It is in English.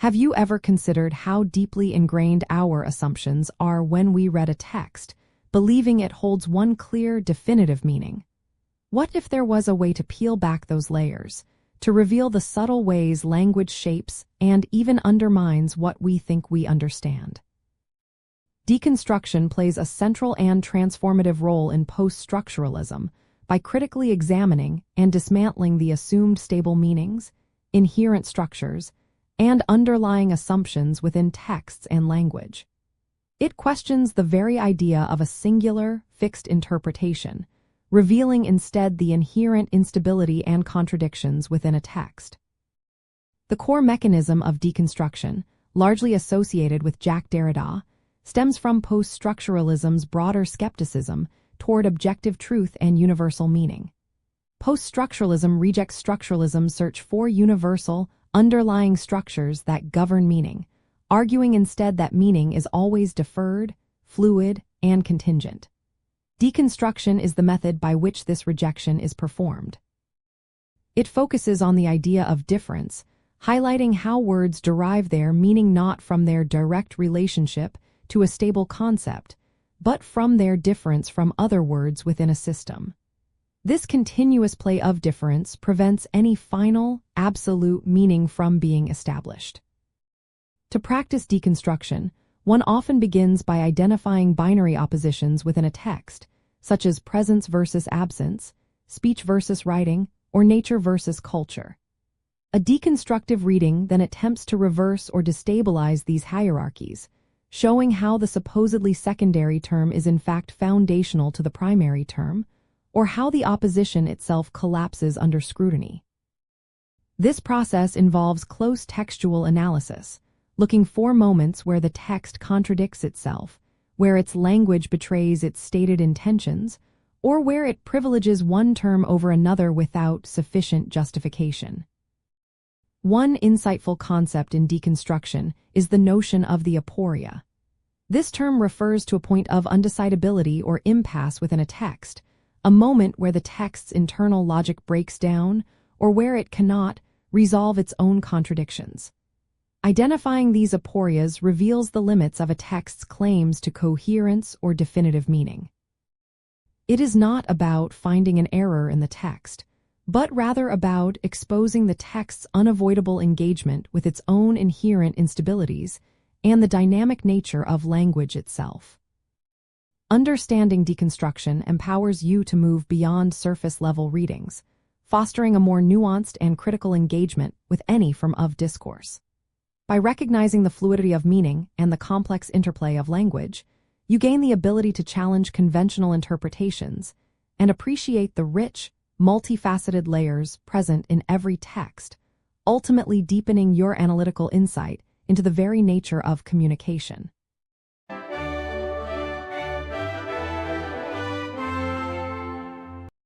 Have you ever considered how deeply ingrained our assumptions are when we read a text, believing it holds one clear, definitive meaning? What if there was a way to peel back those layers, to reveal the subtle ways language shapes and even undermines what we think we understand? Deconstruction plays a central and transformative role in post-structuralism by critically examining and dismantling the assumed stable meanings, inherent structures, and underlying assumptions within texts and language. It questions the very idea of a singular, fixed interpretation, revealing instead the inherent instability and contradictions within a text. The core mechanism of deconstruction, largely associated with Jacques Derrida, stems from post-structuralism's broader skepticism toward objective truth and universal meaning. Post-structuralism rejects structuralism's search for universal, underlying structures that govern meaning, arguing instead that meaning is always deferred, fluid, and contingent. Deconstruction is the method by which this rejection is performed. It focuses on the idea of difference, highlighting how words derive their meaning not from their direct relationship to a stable concept, but from their difference from other words within a system. This continuous play of difference prevents any final, absolute meaning from being established. To practice deconstruction, one often begins by identifying binary oppositions within a text, such as presence versus absence, speech versus writing, or nature versus culture. A deconstructive reading then attempts to reverse or destabilize these hierarchies, showing how the supposedly secondary term is in fact foundational to the primary term, or how the opposition itself collapses under scrutiny. This process involves close textual analysis, looking for moments where the text contradicts itself, where its language betrays its stated intentions, or where it privileges one term over another without sufficient justification. One insightful concept in deconstruction is the notion of the aporia. This term refers to a point of undecidability or impasse within a text, a moment where the text's internal logic breaks down or where it cannot resolve its own contradictions. Identifying these aporias reveals the limits of a text's claims to coherence or definitive meaning. It is not about finding an error in the text, but rather about exposing the text's unavoidable engagement with its own inherent instabilities and the dynamic nature of language itself. Understanding deconstruction empowers you to move beyond surface-level readings, fostering a more nuanced and critical engagement with any form of discourse. By recognizing the fluidity of meaning and the complex interplay of language, you gain the ability to challenge conventional interpretations and appreciate the rich, multifaceted layers present in every text, ultimately deepening your analytical insight into the very nature of communication.